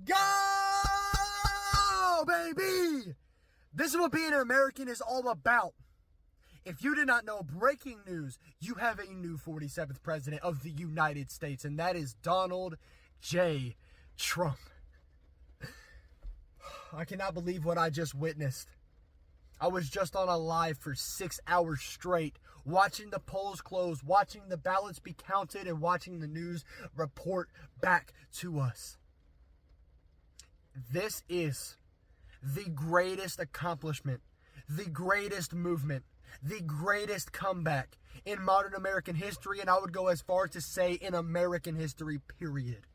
Go, baby! This is what being an American is all about. If you did not know, breaking news, you have a new 47th president of the United States, and that is Donald J. Trump. I cannot believe what I just witnessed. I was just on a live for 6 hours straight, watching the polls close, watching the ballots be counted, and watching the news report back to us. This is the greatest accomplishment, the greatest movement, the greatest comeback in modern American history, and I would go as far as to say in American history, period.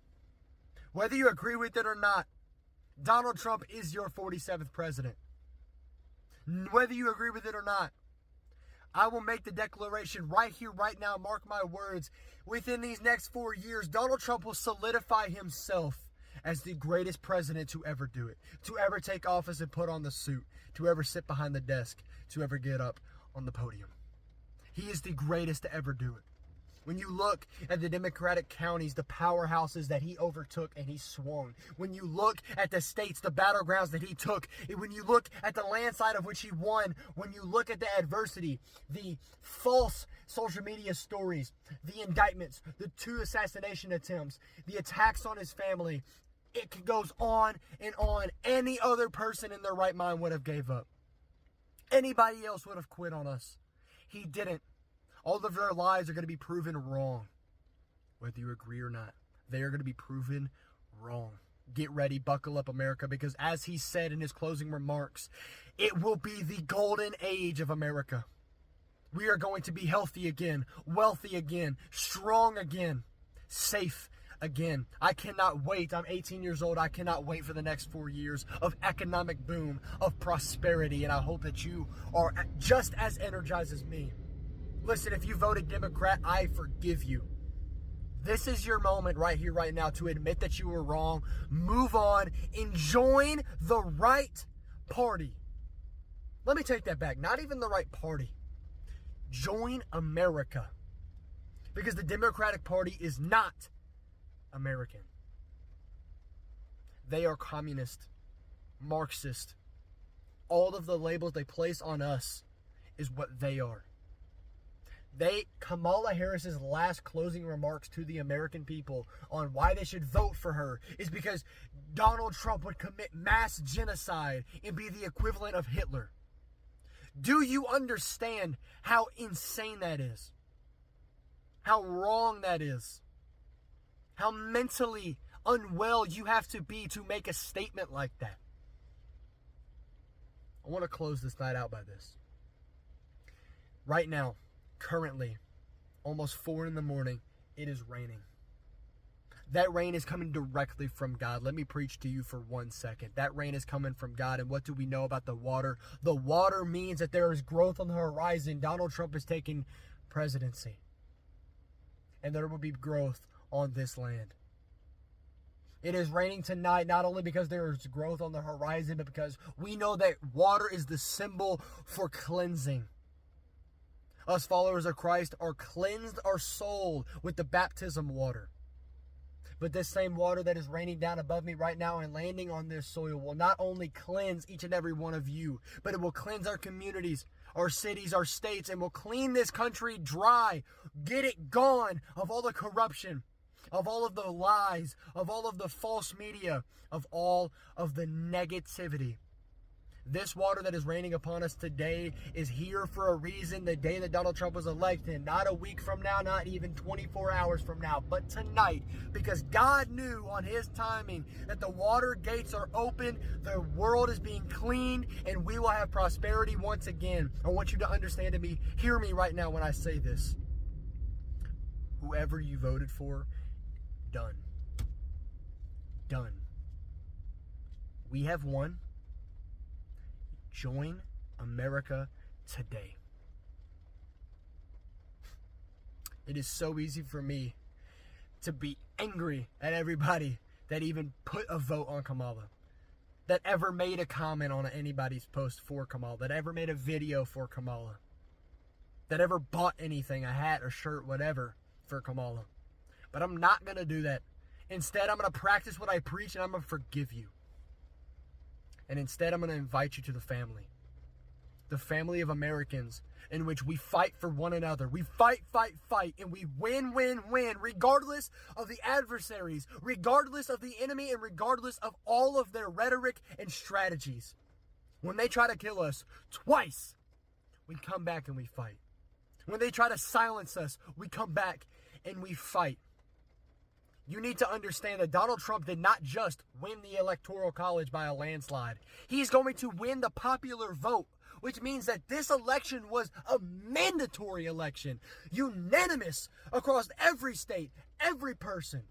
Whether you agree with it or not, Donald Trump is your 47th president. Whether you agree with it or not, I will make the declaration right here, right now, mark my words, within these next 4 years, Donald Trump will solidify himself as the greatest president to ever do it, to ever take office and put on the suit, to ever sit behind the desk, to ever get up on the podium. He is the greatest to ever do it. When you look at the Democratic counties, the powerhouses that he overtook and he swung. When you look at the states, the battlegrounds that he took. When you look at the landslide of which he won. When you look at the adversity, the false social media stories, the indictments, the 2 assassination attempts, the attacks on his family. It goes on and on. Any other person in their right mind would have gave up. Anybody else would have quit on us. He didn't. All of their lies are going to be proven wrong. Whether you agree or not, they are going to be proven wrong. Get ready, buckle up, America, because as he said in his closing remarks, it will be the golden age of America. We are going to be healthy again, wealthy again, strong again, safe again. I cannot wait. I'm 18 years old. I cannot wait for the next 4 years of economic boom, of prosperity, and I hope that you are just as energized as me. Listen, if you voted Democrat, I forgive you. This is your moment right here, right now, to admit that you were wrong, move on, and join the right party. Let me take that back. Not even the right party. Join America. Because the Democratic Party is not American. They are communist, Marxist. All of the labels they place on us is what they are. Kamala Harris's last closing remarks to the American people on why they should vote for her is because Donald Trump would commit mass genocide and be the equivalent of Hitler. Do you understand how insane that is? How wrong that is? How mentally unwell you have to be to make a statement like that? I want to close this night out by this. Right now, currently, almost 4 a.m, it is raining. That rain is coming directly from God. Let me preach to you for 1 second. That rain is coming from God. And what do we know about the water? The water means that there is growth on the horizon. Donald Trump is taking presidency. And there will be growth on this land. It is raining tonight, not only because there is growth on the horizon, but because we know that water is the symbol for cleansing. Us followers of Christ are cleansed our soul with the baptism water. But this same water that is raining down above me right now and landing on this soil will not only cleanse each and every one of you, but it will cleanse our communities, our cities, our states, and will clean this country dry. Get it gone of all the corruption, of all of the lies, of all of the false media, of all of the negativity. This water that is raining upon us today is here for a reason. The day that Donald Trump was elected, not a week from now, not even 24 hours from now, but tonight, because God knew on his timing that the water gates are open, the world is being cleaned, and we will have prosperity once again. I want you to understand me, hear me right now when I say this. Whoever you voted for, done. Done. We have won. Join America today. It is so easy for me to be angry at everybody that even put a vote on Kamala, that ever made a comment on anybody's post for Kamala, that ever made a video for Kamala, that ever bought anything, a hat, a shirt, whatever, for Kamala. But I'm not going to do that Instead, I'm going to practice what I preach, and I'm going to forgive you. And instead, I'm going to invite you to the family of Americans in which we fight for one another. We fight, and we win, regardless of the adversaries, regardless of the enemy, and regardless of all of their rhetoric and strategies. When they try to kill us twice, we come back and we fight. When they try to silence us, we come back and we fight. You need to understand that Donald Trump did not just win the Electoral College by a landslide. He's going to win the popular vote, which means that this election was a mandatory election, unanimous across every state, every person.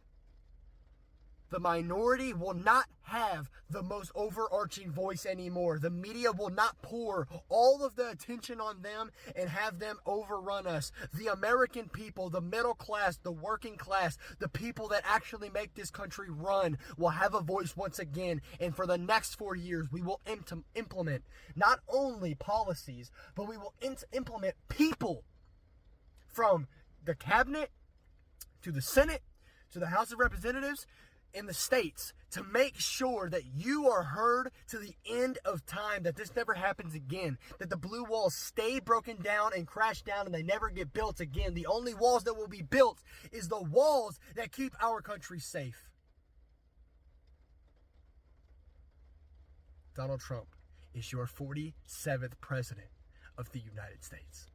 The minority will not have the most overarching voice anymore. The media will not pour all of the attention on them and have them overrun us. The American people, the middle class, the working class, the people that actually make this country run will have a voice once again. And for the next 4 years, we will implement not only policies, but we will implement people from the cabinet to the Senate to the House of Representatives in the states to make sure that you are heard to the end of time, that this never happens again, that the blue walls stay broken down and crash down and they never get built again. The only walls that will be built is the walls that keep our country safe. Donald Trump is your 47th president of the United States.